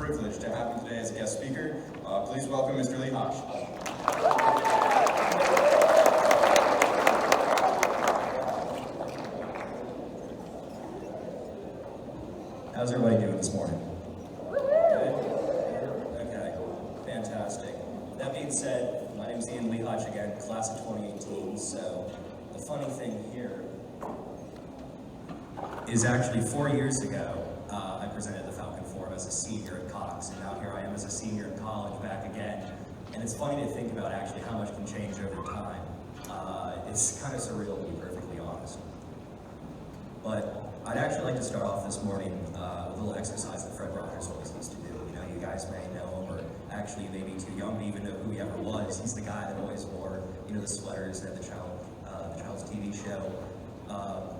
privilege to have him today as a guest speaker. Please welcome Mr. Lee Hodge. How's everybody doing this morning? Good? Okay, fantastic. That being said, my name is Lee Hodge again, class of 2018, so the funny thing here is actually 4 years ago, I presented the Falcon Forum as a senior at Cox, and now here I am as a senior in college back again. And it's funny to think about actually how much can change over time. It's kind of surreal to be perfectly honest. But I'd actually like to start off this morning with a little exercise that Fred Rogers always used to do. You know, you guys may know him, or actually you may be too young to even know who he ever was. He's the guy that always wore, you know, the sweaters at the Child's TV show.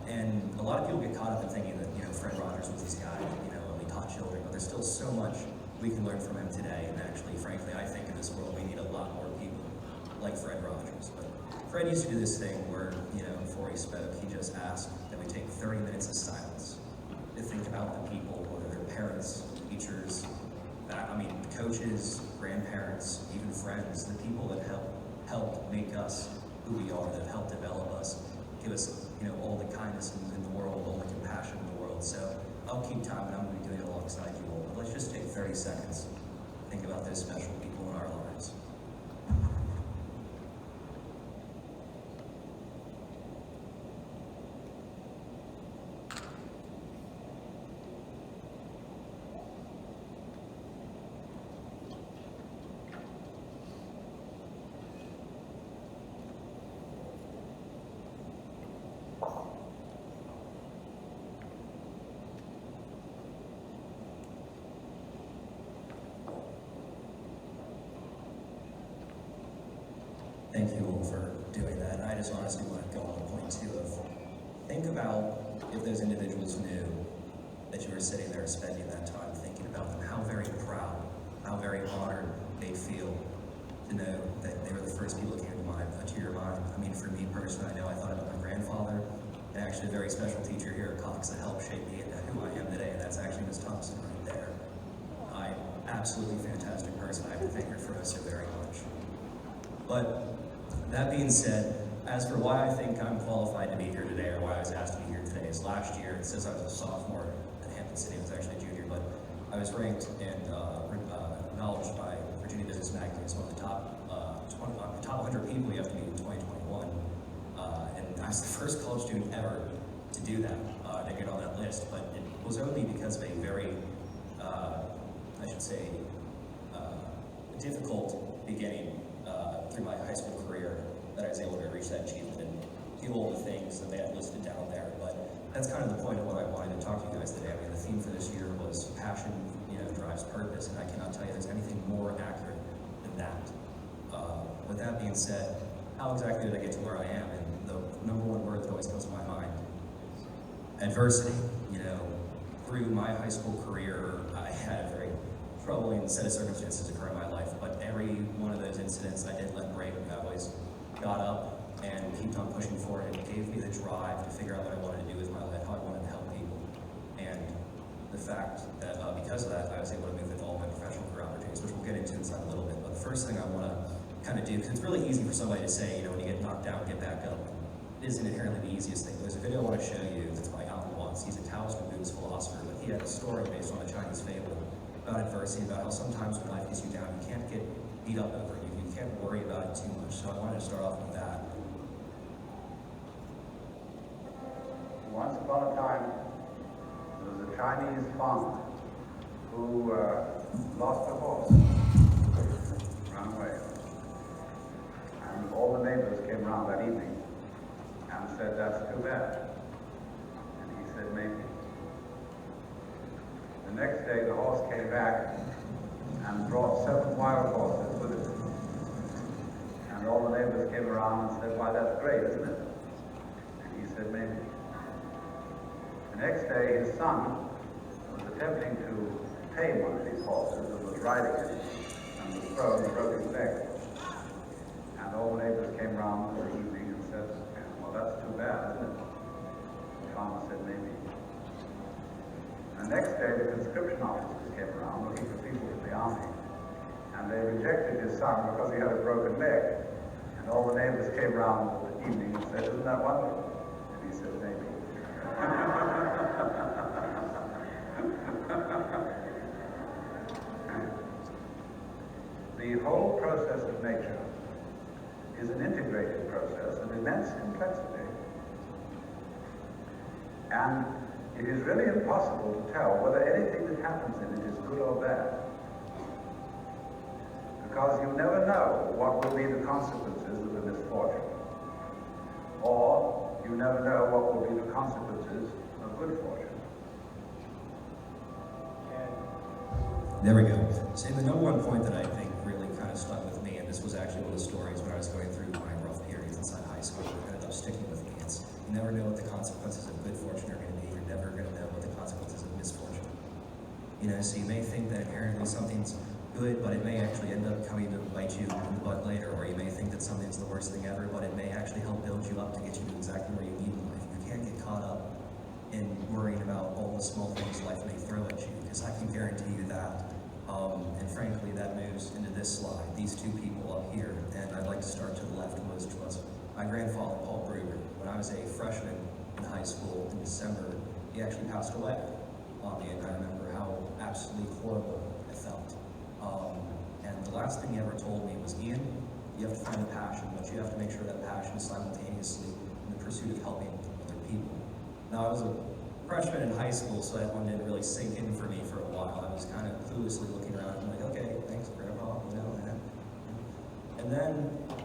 And a lot of people get caught up in thinking that, you know, Fred Rogers was this guy that, you know, only taught children, but there's still so much we can learn from him today. And actually, frankly, I think in this world we need a lot more people like Fred Rogers. But Fred used to do this thing where, you know, before he spoke, he just asked that we take 30 minutes of silence to think about the people, whether they're parents, teachers, coaches, grandparents, even friends, the people that helped make us who we are, that helped develop us, give us, you know, all the kindness in the world, all the compassion in the world. So I'll keep time, and I'm going to be doing it alongside you all. But let's just take 30 seconds to think about those special people in our lives. Thank you all for doing that. And I just honestly want to go on to point two of, think about if those individuals knew that you were sitting there spending that time thinking about them, how very proud, how very honored they'd feel to know that they were the first people that came to your mind. I mean, for me personally, I know I thought about my grandfather, and actually a very special teacher here at Cox that helped shape me into who I am today, and that's actually Ms. Thompson right there. Absolutely fantastic person. I have to thank her for us so very much. But that being said, as for why I think I'm qualified to be here today, or why I was asked to be here today, is last year, it says I was a sophomore at Hampton City, I was actually a junior, but I was ranked and acknowledged by Virginia Business Magazine as one of the top 100 people you have to meet in 2021. And I was the first college student ever to do that, to get on that list, but it was only because of a very, difficult beginning through my high school career that I was able to reach that achievement and do all the things that they had listed down there. But that's kind of the point of what I wanted to talk to you guys today. I mean, the theme for this year was passion, you know, drives purpose, and I cannot tell you there's anything more accurate than that. With that being said, how exactly did I get to where I am? And the number one word that always comes to my mind, adversity. You know, through my high school career, I had a very troubling set of circumstances occur in my life, but every one of those incidents I didn't let break. I always got up and kept on pushing forward. It gave me the drive to figure out what I wanted to do with my life, how I wanted to help people. And the fact that because of that, I was able to move into all my professional career opportunities, which we'll get into inside a little bit. But the first thing I want to kind of do, because it's really easy for somebody to say, you know, when you get knocked down, get back up. It isn't inherently the easiest thing. There's a video I want to show you that's by Alvin Watts. He's a Taoist and Buddhist philosopher, but he had a story based on a Chinese fable about adversity, about how sometimes when life gets you down, you can't get beat up over it. You can't worry about it too much. So I wanted to start off with that. Once upon a time, there was a Chinese farmer who lost a horse, ran away. And all the neighbors came around that evening and said, "That's too bad." And he said, "Maybe." The next day, the horse came back and brought 7 wild horses with it. And all the neighbors came around and said, "Why, that's great, isn't it?" And he said, "Maybe." The next day, his son was attempting to tame one of these horses and was riding it and was thrown and broke his leg. And all the neighbors came around for the evening and said, "Well, that's too bad, isn't it?" The farmer said, "Maybe." And the next day, the conscription officers came around looking for people rejected his son because he had a broken leg. And all the neighbors came around in the evening and said, "Isn't that wonderful?" And he said, "Maybe." The whole process of nature is an integrated process of immense complexity. And it is really impossible to tell whether anything that happens in it is good or bad. Because you never know what will be the consequences of a misfortune. Or you never know what will be the consequences of good fortune. There we go. So the number one point that I think really kind of stuck with me, and this was actually one of the stories when I was going through my rough periods inside high school that ended up sticking with me. It's you never know what the consequences of good fortune are going to be. You're never going to know what the consequences of misfortune. You know, so you may think that inherently something's good, but it may actually end up coming to bite you in the butt later, or you may think that something's the worst thing ever, but it may actually help build you up to get you to exactly where you need in life. You can't get caught up in worrying about all the small things life may throw at you, because I can guarantee you that. And frankly, that moves into this slide, these two people up here, and I'd like to start to the leftmost was my grandfather, Paul Brewer. When I was a freshman in high school in December, he actually passed away on me, and I remember how absolutely horrible it felt. And the last thing he ever told me was, "Ian, you have to find a passion, but you have to make sure that passion is simultaneously in the pursuit of helping other people." Now, I was a freshman in high school, so that one didn't really sink in for me for a while. I was kind of cluelessly looking around and like, okay, thanks, Grandpa, you know. And then,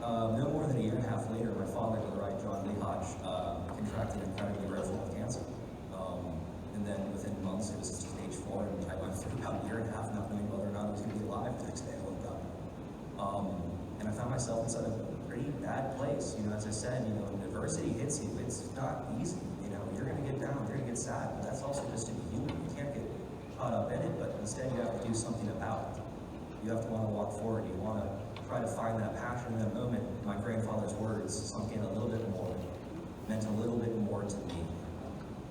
no more than a year and a half later, my father, to the right, John Lee Hodge, contracted incredibly rare form of cancer. And then within months, it was stage 4, and I went through about a year and a half not knowing whether or not I was going to be alive the next day I woke up. And I found myself inside a pretty bad place. You know, as I said, you know, when adversity hits you, it's not easy. You know, you're going to get down, you're going to get sad, but that's also just to be human. You can't get caught up in it, but instead you have to do something about it. You have to want to walk forward. You want to try to find that passion in that moment. My grandfather's words sunk in a little bit more, meant a little bit more to me.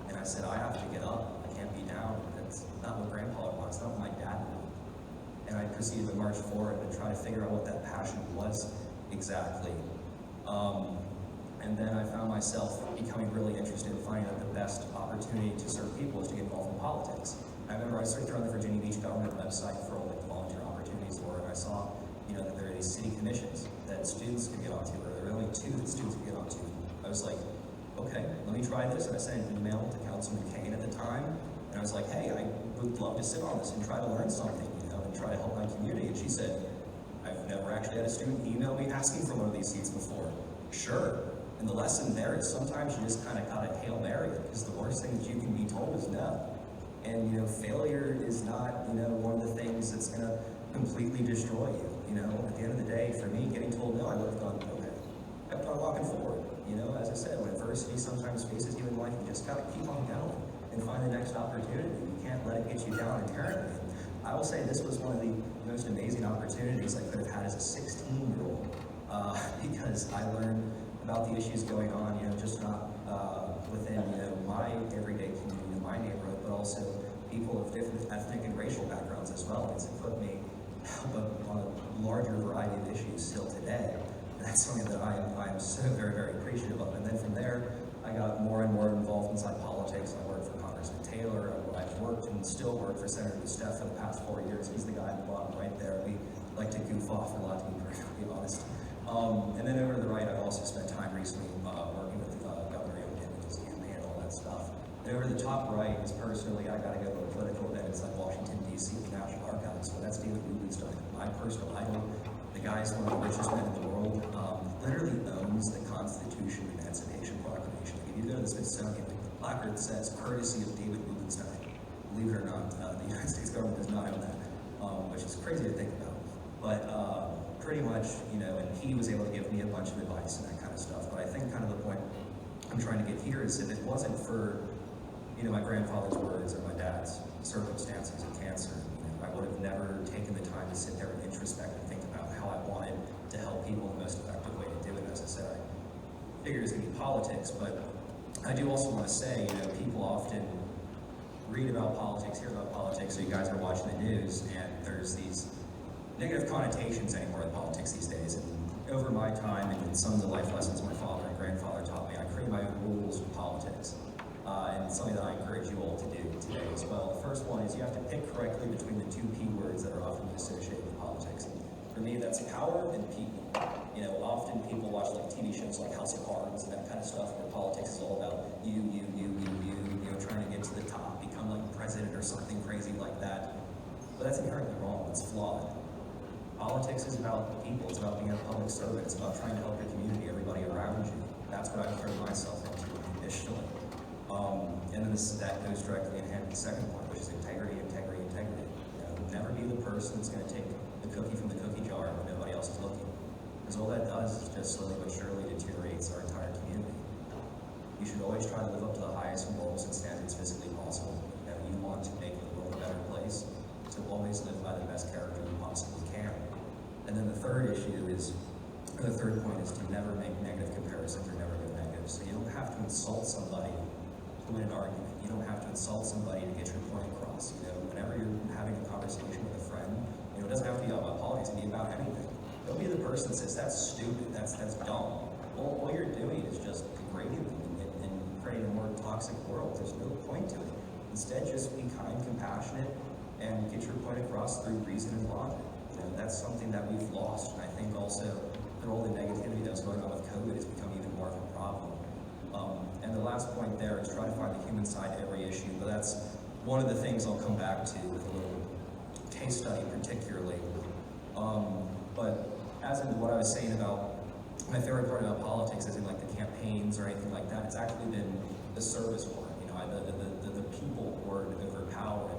And I said, I have to get up. I can't be down. That's not what Grandpa wants. Not what my dad wanted. And I proceeded to march forward and try to figure out what that passion was exactly. And then I found myself becoming really interested in finding out the best opportunity to serve people is to get involved in politics. I remember I searched around the Virginia Beach government website for all the volunteer opportunities for it, and I saw, you know, that there are these city commissions that students could get onto, or there were only 2 that students could get onto. I was like, okay, let me try this. And I sent an email to Councilman Kane at the time, and I was like, hey, I would love to sit on this and try to learn something, you know, and try to help my community. And she said, I've never actually had a student email me asking for one of these seats before. Sure. And the lesson there is sometimes you just kind of got to Hail Mary it, because the worst thing that you can be told is no. And, you know, failure is not, you know, one of the things that's going to completely destroy you. You know, at the end of the day, for me, getting told no, I would have gone, okay, I kept on walking forward. You know, as I said, when adversity sometimes faces you in life, you just got to keep on going and find the next opportunity. You can't let it get you down inherently. I will say this was one of the most amazing opportunities I could have had as a 16-year-old because I learned about the issues going on, you know, just not within, you know, my everyday community, my neighborhood, but also people of different ethnic and racial backgrounds as well. It's put me on a larger variety of issues still today. And that's something that I am so very, very appreciative of. And then from there, I got more and more involved inside politics. I worked for Congressman Taylor. I've worked and still work for Senator Steph for the past 4 years. He's the guy at the bottom right there. We like to goof off a lot, to be perfectly honest. And then over to the right, I've also spent time recently working with Governor Youngkin and his campaign and all that stuff. And over the top right is personally, I got to go to a political event inside Washington, D.C. at the National Archives. So that's David Rubenstein, my personal idol. The guy's one of the richest men in the world. Literally owns the Constitution and Emancipation Proclamation. If you go to the Smithsonian, the placard says, courtesy of David Rubenstein. Believe it or not, the United States government does not own that, which is crazy to think about. But pretty much, you know, and he was able to give me a bunch of advice and that kind of stuff. But I think kind of the point I'm trying to get here is if it wasn't for, you know, my grandfather's words or my dad's circumstances of cancer, you know, I would have never taken the time to sit there and introspect and think about how I wanted to help people in the most effective way to do it. As I said, I figured it's going to be politics, but I do also want to say, you know, people often read about politics, hear about politics, so you guys are watching the news, and there's these negative connotations anymore in politics these days. And over my time and in some of the life lessons my father and grandfather taught me, I created my own rules of politics. And it's something that I encourage you all to do today as well. The first one is you have to pick correctly between the two P words that are often associated with politics. For me, that's power and people. You know, often people watch like TV shows like House of Cards and that kind of stuff where politics is all about you know, trying to get to the top, become like president or something crazy like that. But that's inherently wrong, it's flawed. Politics is about people, it's about being a public servant, it's about trying to help your community, everybody around you. That's what I've thrown myself into initially. And then that goes directly in hand with the second point, which is integrity. You know, never be the person that's going to take the cookie from the cookie jar when nobody else is looking. Because all that does is just slowly but surely deteriorates our entire community. You should always try to live up to the highest morals and standards physically possible. You know, you want to make the world a better place, so always live by the best character you possibly can. And then the third point is to never make negative comparisons or never go negative. So you don't have to insult somebody to win an argument. You don't have to insult somebody to get your point across. You know, whenever you're having a conversation with a friend, you know, it doesn't have to be about politics, it can be about anything. Don't be the person that says, that's stupid, that's dumb. Well, all you're doing is just degrading them and creating a more toxic world. There's no point to it. Instead, just be kind, compassionate, and get your point across through reason and logic. You know, that's something that we've lost, and I think also through all the negativity that's going on with COVID, it's become even more of a problem. And the last point there is try to find the human side to every issue, but that's one of the things I'll come back to with a little case study particularly. But as in what I was saying about my favorite part about politics isn't like the campaigns or anything like that. It's actually been the service part, you know, the people word over power.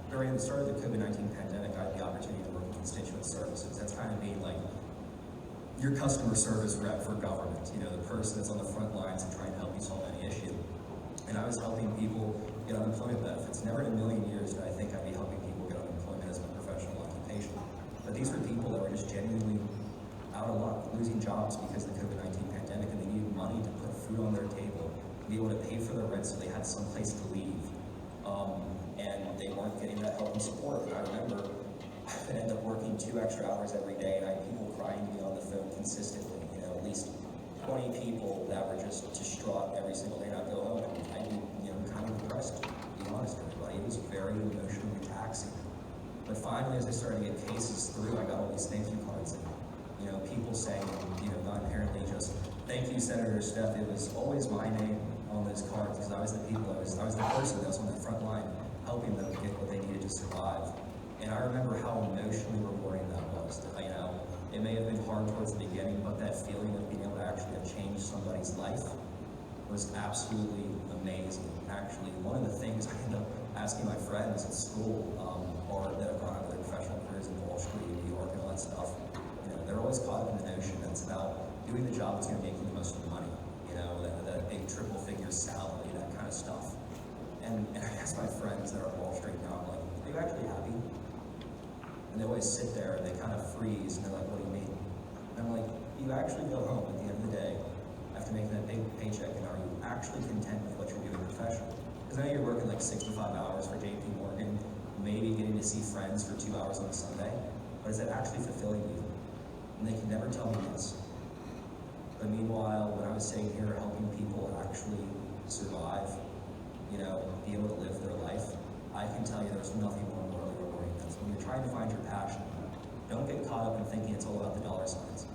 During the start of the COVID-19 pandemic, I had the opportunity to work in constituent services. That's kind of being like your customer service rep for government, you know, the person that's on the front lines and trying to help you solve any issue. And I was helping people get unemployment benefits. Never in a million years did I think I'd be helping people get unemployment as a professional occupation. But these were people that were just genuinely out of luck, losing jobs because of the COVID-19 pandemic, and they needed money to put food on their table, to be able to pay for their rent so they had some place to leave. And they weren't getting that help and support. And I remember I would end up working 2 extra hours every day, and I had people crying to me on the phone consistently, you know, at least 20 people that were just distraught every single day. And I'd go home and I'd be, you know, kind of depressed, to be honest with everybody. It was very emotionally taxing. But finally, as I started to get cases through, I got all these thank you cards and, you know, people saying, you know, not inherently just, thank you, Senator Steph. It was always my name on those cards because I was the person that was on the front line helping them get what they needed to survive. And I remember how emotionally rewarding that was. You know, it may have been hard towards the beginning, but that feeling of being able to actually have changed somebody's life was absolutely amazing. Actually, one of the things I ended up asking my friends at school, or that have gone on to their professional careers in Wall Street, New York, and all that stuff, you know, they're always caught up in the notion that it's about doing the job that's going to make you the most money. You know, that big triple-figure salary, that kind of stuff. And I asked my friends that are on Wall Street now, I'm like, are you actually happy? And they always sit there and they kind of freeze and they're like, what do you mean? And I'm like, you actually go home at the end of the day after making that big paycheck, and are you actually content with what you're doing professionally? Because I know you're working like 65 hours for JP Morgan, maybe getting to see friends for 2 hours on a Sunday, but is that actually fulfilling you? And they can never tell me yes. But meanwhile, when I was sitting here helping people actually survive, you know, be able to live their life, I can tell you there's nothing more morally rewarding than this. When you're trying to find your passion, don't get caught up in thinking it's all about the dollar signs.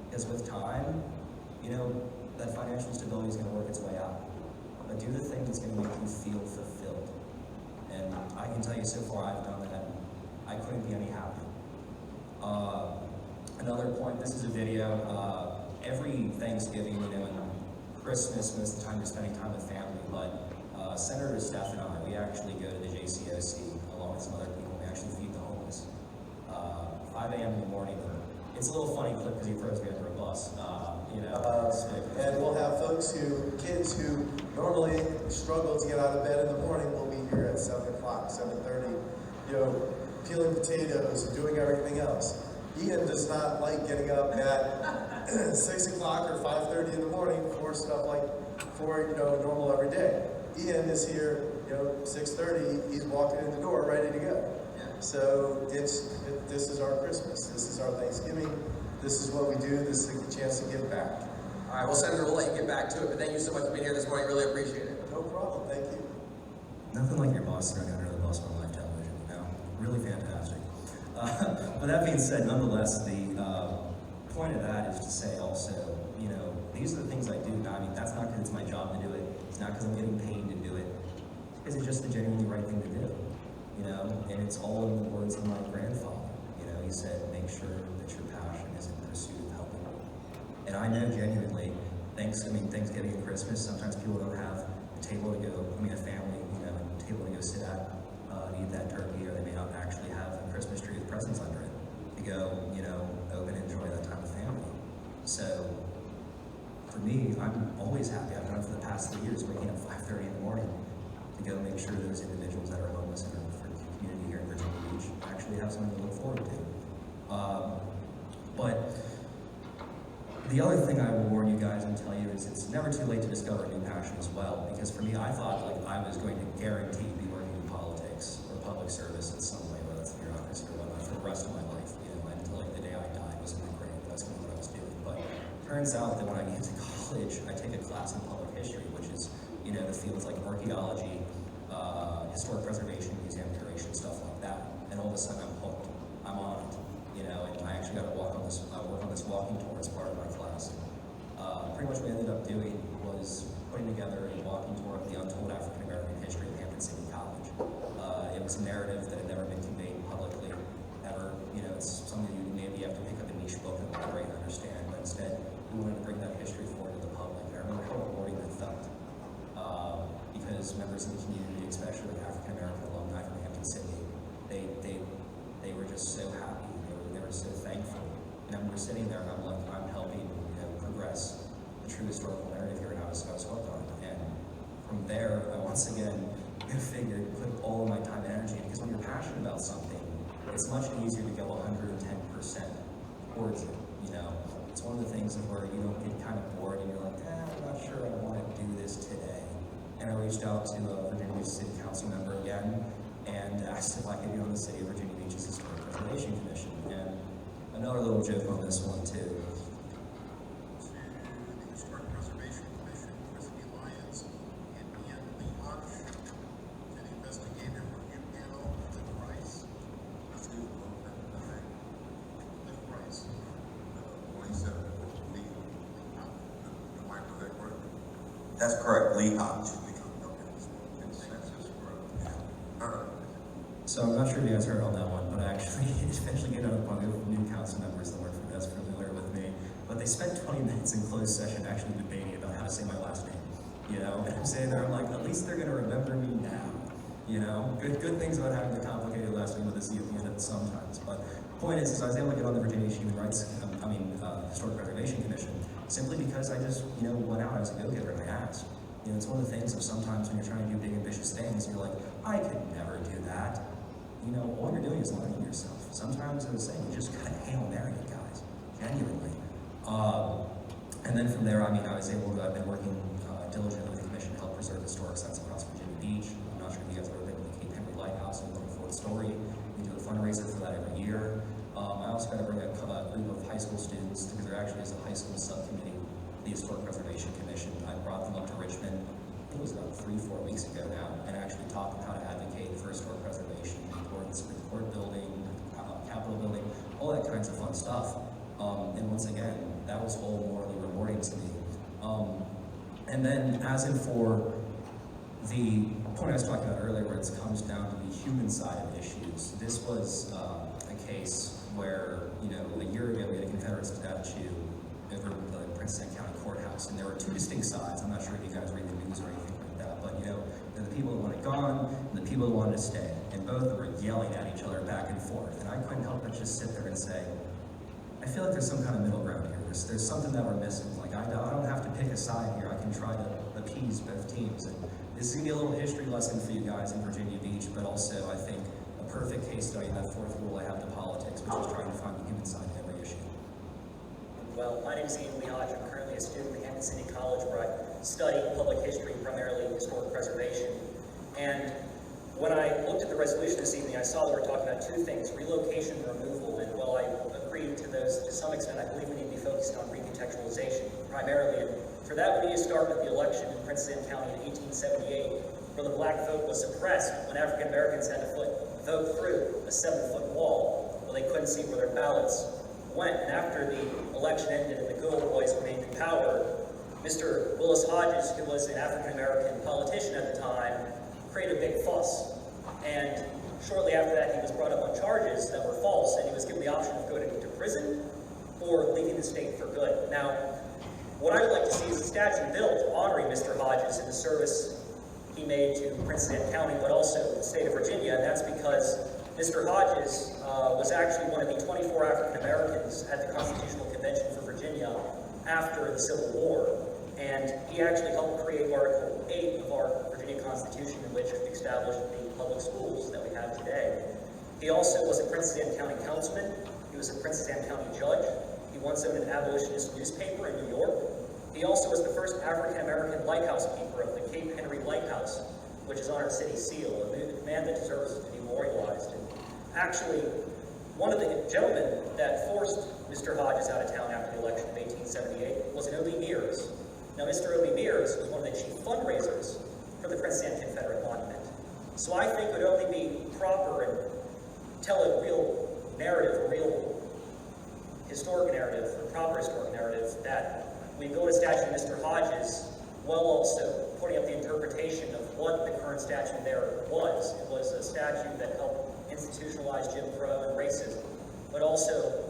Because with time, you know, that financial stability is going to work its way out. But do the thing that's going to make you feel fulfilled. And I can tell you so far I've done that. I couldn't be any happier. Another point, this is a video. Every Thanksgiving, you know, and Christmas, most of the time you're spending time with family, but Senator Steph and I, we actually go to the JCOC along with some other people. We actually feed the homeless. 5 a.m. in the morning. It's a little funny clip because he throws me under a bus. You know, and we'll have kids who normally struggle to get out of bed in the morning will be here at 7 o'clock, 7:30, you know, peeling potatoes and doing everything else. Ian does not like getting up at 6 o'clock or 5:30 in the morning for stuff like, you know, normal every day. Ian is here, you know, 6:30, he's walking in the door ready to go. So this is our Christmas. This is our Thanksgiving. This is what we do. This is a chance to give back. All right, well, Senator, we'll let you get back to it, but thank you so much for being here this morning. Really appreciate it. No problem. Thank you. Nothing like your boss throwing under the bus on live television, you know? Really fantastic. But that being said, nonetheless, the point of that is to say also, you know, these are the things I do. Now, I mean, that's not because it's my job to do it. It's not because I'm getting paid to do it. It's just the genuinely right thing to do, you know? And it's all in the words of my grandfather. You know, he said, make sure that your passion is in pursuit of helping. And I know genuinely, Thanksgiving and Christmas, sometimes people don't have a table to go, a family, you know, a table to go sit at, and eat that turkey, or they may not actually have a Christmas tree with presents under it to go, you know, open and enjoy that time with family. So, for me, I'm always happy. I've done it for the past 3 years, waking up 5:30 in the morning to go make sure those individuals that are homeless in our community here in Virginia Beach actually have something to look forward to. But the other thing I will warn you guys and tell you is it's never too late to discover a new passion as well. Because for me, I thought like I was going to guarantee be working in politics or public service in some way, whether it's bureaucracy or whatnot, for the rest of my life. You know, until like the day I died was in the grave. That's kind of what I was doing. But turns out that when I get to college, I take a class in public history, which is, you know, the fields like archaeology, historic preservation, museum curation, stuff like that. And all of a sudden I'm hooked. I'm on it. You know, and I actually got to work on this walking tour as part of my class. Pretty much what we ended up doing was putting together a walking tour of the untold African American history of Hampton City College. It was a narrative that had never been conveyed publicly, ever. You know, it's something you maybe have to pick up a niche book and library and understand, but instead, we wanted to bring that history forward to the public. And I remember how rewarding that felt. Because members of the community, especially like African American alumni from Hampton City, they were just so happy. They were so thankful. And I remember sitting there and I'm like, I'm helping, you know, progress the true historical narrative here, and I was hooked on it. And from there, I once again figured put all of my time and energy in, because when you're passionate about something, it's much easier to go 110% towards it. You know, it's one of the things where you don't get kind of bored and you're like, I'm not sure I want to do this today. And I reached out to a Virginia Beach City Council member again and asked if I could be on the City of Virginia Beach's Historic Preservation Commission. And another little joke on this one too. The Historic Preservation Commission, Christy Lyons and Ian Lehoch, an investigative review panel, Liv Rice. Liv Rice. 27 legal. Am I correct? That's correct, Lehoch. So I'm not sure if you guys heard on that one, but I actually, especially getting up on new council members that weren't as familiar with me, but they spent 20 minutes in closed session actually debating about how to say my last name. You know, and I'm sitting there, I'm like, at least they're going to remember me now. You know, good things about having the complicated last name with a C at the end of it sometimes. But the point is I was able to get on the Virginia Human Rights, Historic Preservation Commission, simply because I just, you know, went out as a go-getter and I asked. You know, it's one of the things of sometimes when you're trying to do big, ambitious things, you're like, I could never do that. You know, all you're doing is learning yourself. Sometimes I was saying, you just gotta Hail Mary it, guys, genuinely. And then from there, I mean, I've been working diligently with the commission to help preserve historic sites across Virginia Beach. I'm not sure if you guys have ever been to the Cape Henry Lighthouse and the 4th Story. We do a fundraiser for that every year. I also got to bring a group of high school students, because there actually is a high school subcommittee, the Historic Preservation Commission. I brought them up to Richmond, I think it was about 3-4 weeks ago now, and actually taught them how to advocate for historic preservation, the importance of the court building, Capitol building, all that kinds of fun stuff. And once again, that was all morally rewarding to me. And then, as in for the point I was talking about earlier, where it comes down to the human side of issues, this was a case where, you know, a year ago we had a Confederate statue over the Princeton County Courthouse, and there were two distinct sides. I'm not sure if you guys read the news or anything like that, but you know, there were the people that wanted it gone and the people that wanted to stay, and both were yelling at each other back and forth. And I couldn't help but just sit there and say, I feel like there's some kind of middle ground here. There's something that we're missing. Like I don't have to pick a side here. I can try to appease both teams. And this is gonna be a little history lesson for you guys in Virginia Beach, but also I think a perfect case study, that fourth rule I have to politics, which is trying to find the human side of every issue. Well, my name is Ian Lehoch. I'm currently a student at Hampton City College, where I study public history, primarily historic preservation. And when I looked at the resolution this evening, I saw that we're talking about two things, relocation and removal, and while I agree to those to some extent, I believe we need to be focused on recontextualization primarily, and for that we need to start with the election in Prince William County in 1878, where the black vote was suppressed when African Americans had to vote through a 7-foot wall, where they couldn't see where their ballots went, and after the election ended and the good old boys remained in power, Mr. Willis Hodges, who was an African American politician at the time, created a big fuss. And shortly after that, he was brought up on charges that were false, and he was given the option of going to prison or leaving the state for good. Now, what I would like to see is a statue built honoring Mr. Hodges and the service he made to Prince William County, but also the state of Virginia, and that's because Mr. Hodges was actually one of the 24 African Americans at the Constitutional Convention for Virginia after the Civil War. And he actually helped create Article 8 of our Virginia Constitution, in which established the public schools that we have today. He also was a Prince William County councilman. He was a Prince William County judge. He once owned an abolitionist newspaper in New York. He also was the first African-American lighthouse keeper of the Cape Henry Lighthouse, which is on our city seal, a man that deserves to be memorialized. And actually, one of the gentlemen that forced Mr. Hodges out of town after the election of 1878 was an O.B. Mears. Now, Mr. O.B. Mears was one of the chief fundraisers for the Prince William Confederate Monument. So I think it would only be proper and tell a real narrative, a real historic narrative, a proper historic narrative, that we build a statue of Mr. Hodges while also putting up the interpretation of what the current statue there was. It was a statue that helped institutionalize Jim Crow and racism, but also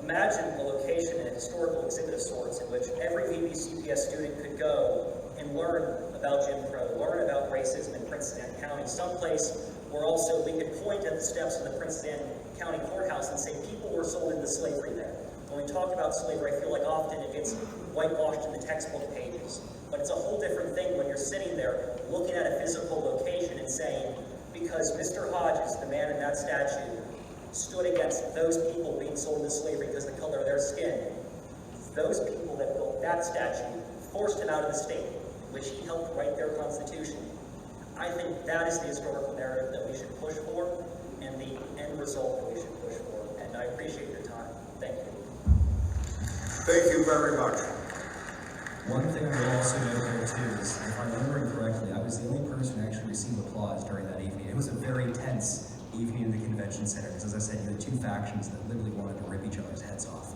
imagine a location, a historical exhibit of sorts, in which every VBCPS student could go and learn about Jim Crow, learn about racism in Prince William County, someplace where also we could point at the steps of the Prince William County courthouse and say people were sold into slavery there. When we talk about slavery, I feel like often it gets whitewashed in the textbook pages, but it's a whole different thing when you're sitting there looking at a physical location and saying, because Mr. Hodges, the man in that statue, stood against those people being sold into slavery because of the color of their skin. Those people that built that statue forced him out of the state, which he helped write their Constitution. I think that is the historical narrative that we should push for, and the end result that we should push for. And I appreciate your time. Thank you. Thank you very much. One thing I will also note here too is, if I'm remembering correctly, I was the only person who actually received applause during that evening. It was a very tense evening in the convention center, because as I said, you had two factions that literally wanted to rip each other's heads off.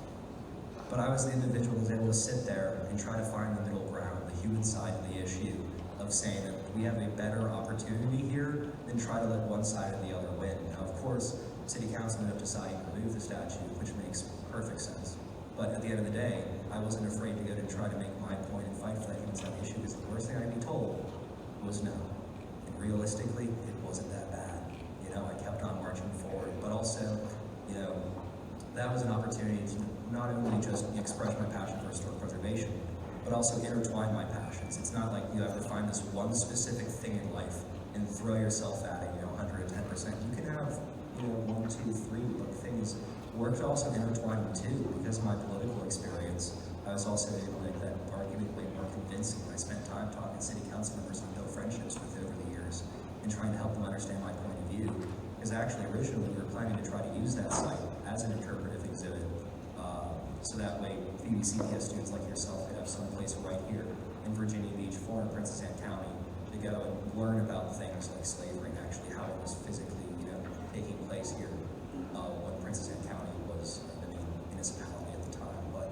But I was the individual who was able to sit there and try to find the middle ground, the human side of the issue, of saying that we have a better opportunity here than try to let one side or the other win. Now, of course, City Council ended up deciding to remove the statue, which makes perfect sense. But at the end of the day, I wasn't afraid to go and try to make my point and fight for that human side issue, because the worst thing I could be told was no. And realistically, it wasn't that bad. You know, I kept on marching forward, but also, you know, that was an opportunity to not only just express my passion for historic preservation, but also intertwine my passions. It's not like you have to find this one specific thing in life and throw yourself at it, 110%. You can have, 1, 2, 3 things. Work also intertwine them too, because of my political experience. I was also able to make that argument way more convincing. I spent time talking to city council members I built friendships with over the years and trying to help them understand my point of view. Because actually, originally, we were planning to try to use that site as an interpretive exhibit. So that way, VBCPS students like yourself could have some place right here in Virginia Beach, former Prince William County, to go and learn about things like slavery and actually how it was physically, taking place here when Prince William County was the main municipality at the time. But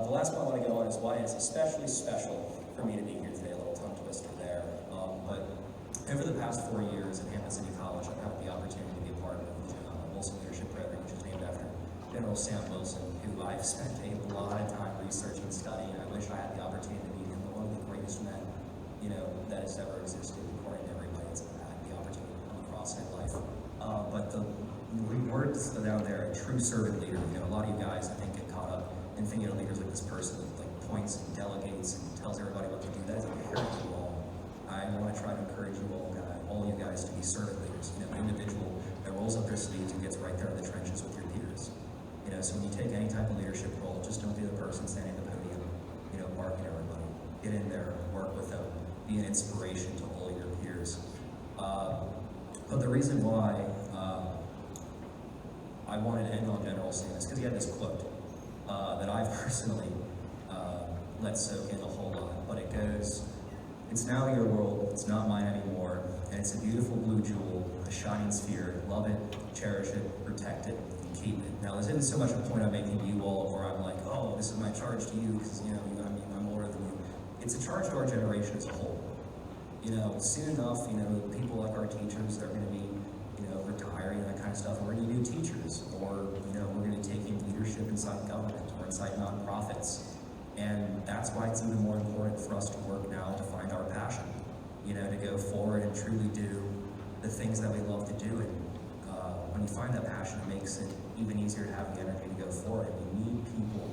the last point I want to go on is why it's especially special for me to be here today. A little tongue twister there. But over the past 4 years at Hampton City College, I've had the opportunity to be a part of the Wilson Leadership Program, which is named after General Sam Wilson, who I've spent a lot of time researching and studying. I wish I had the opportunity to meet him, one of the greatest men, that has ever existed, according to everybody that's had the opportunity to come across in life. But the words down there, a true servant leader, a lot of you guys, I think, get caught up in thinking of leaders like this person that points and delegates and tells everybody what to do. That is inherently wrong. I want to try to encourage you all you guys to be servant leaders, an individual that rolls up their sleeves and gets right there in the trenches with your peers. So when you take any type of leadership role, just don't be the person standing at the podium, barking at everybody. Get in there, work with them, be an inspiration to all your peers. But the reason why I wanted to end on General Sam is because he had this quote that I've personally let soak in a whole lot. But it goes, "It's now your world, it's not mine anymore, and it's a beautiful blue jewel, a shining sphere. Love it, cherish it, protect it, and keep it." Now, this isn't so much a point I'm making to you all, where I'm like, oh, this is my charge to you, because, I'm older than you. It's a charge to our generation as a whole. Soon enough, people like our teachers, they're going to be, retiring and that kind of stuff. And we're going to need teachers, or, we're going to take in leadership inside government or inside nonprofits. And that's why it's even more important for us to work now to find our passion, to go forward and truly do the things that we love to do. And when you find that passion, it makes it even easier to have the energy to go forward. And we need people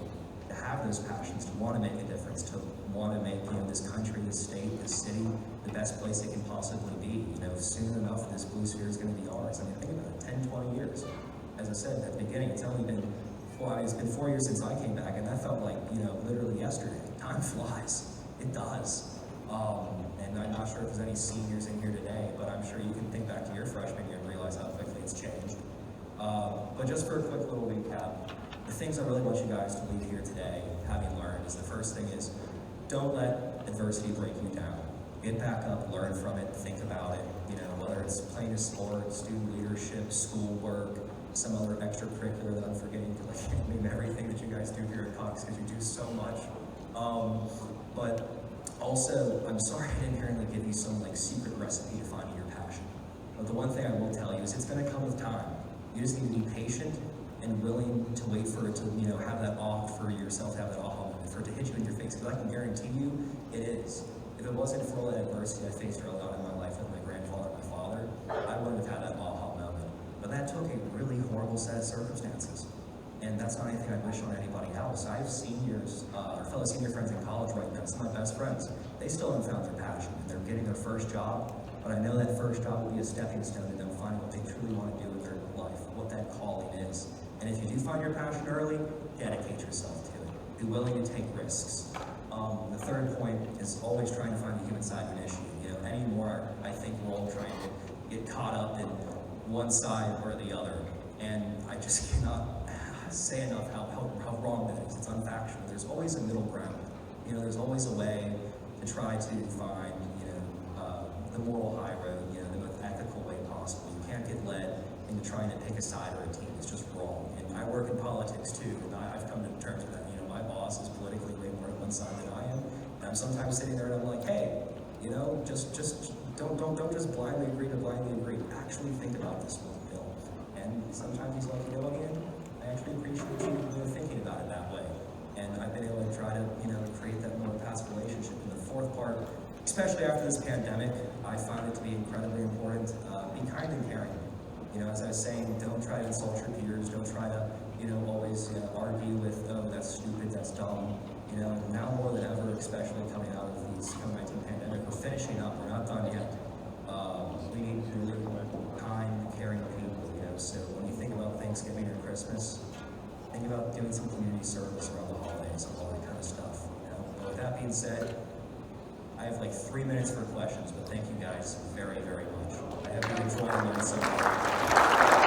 to have those passions, to want to make a difference, to want to make this country, this state, this city, the best place it can possibly be. Soon enough, this blue sphere is going to be ours. I mean, think about it, 10, 20 years. As I said at the beginning, it's been 4 years since I came back, and that felt like, literally yesterday. Time flies. It does. And I'm not sure if there's any seniors in here today, but I'm sure you can think back to your freshman year and realize how quickly it's changed. But just for a quick little recap, the things I really want you guys to leave here today, having learned, is the first thing is, don't let adversity break you down. Get back up, learn from it, think about it. Whether it's playing a sport, student leadership, schoolwork, some other extracurricular that I'm forgetting, because I can't name everything that you guys do here at Cox, because you do so much. But also, I'm sorry I didn't inherently give you some secret recipe to finding your passion. But the one thing I will tell you is it's going to come with time. You just need to be patient and willing to wait for it to, have that for yourself, have that aha moment, for it to hit you in your face. Because I can guarantee you, it is. If it wasn't for all that adversity I faced early on in my life with my grandfather and my father, I wouldn't have had that aha moment. But that took a really horrible set of circumstances. And that's not anything I wish on anybody else. I have seniors, or fellow senior friends in college right now, some of my best friends. They still haven't found their passion, and they're getting their first job. But I know that first job will be a stepping stone to them finding what they truly want to do with their life, what that calling is. And if you do find your passion early, dedicate yourself to it. Be willing to take risks. The third point is always trying to find the human side of an issue. Anymore, I think we're all trying to get caught up in one side or the other. And I just cannot say enough how wrong that is. It's unfactual. There's always a middle ground. There's always a way to try to find, the moral high road, the most ethical way possible. You can't get led into trying to pick a side or a team. It's just wrong. And I work in politics too, and I've come to terms with that. My boss is politically way more on one side than I am. And I'm sometimes sitting there and I'm like, hey, just don't just blindly agree to blindly agree. Actually think about this one, Bill. And sometimes he's like, again, I actually appreciate you thinking about it that way. And I've been able to try to, create that more passive relationship. And the fourth part, especially after this pandemic, I found it to be incredibly important. Be kind and caring. As I was saying, don't try to insult your peers. Don't try to, always argue with, oh, that's stupid, that's dumb. Now more than ever, especially coming out of this COVID-19 pandemic, we're finishing up. We're not done yet. We need really kind, caring people. So when you think about Thanksgiving or Christmas, think about doing some community service around the holidays and all that kind of stuff. But with that being said, I have 3 minutes for questions, but thank you guys very, very much. I hope you enjoyed learning so much.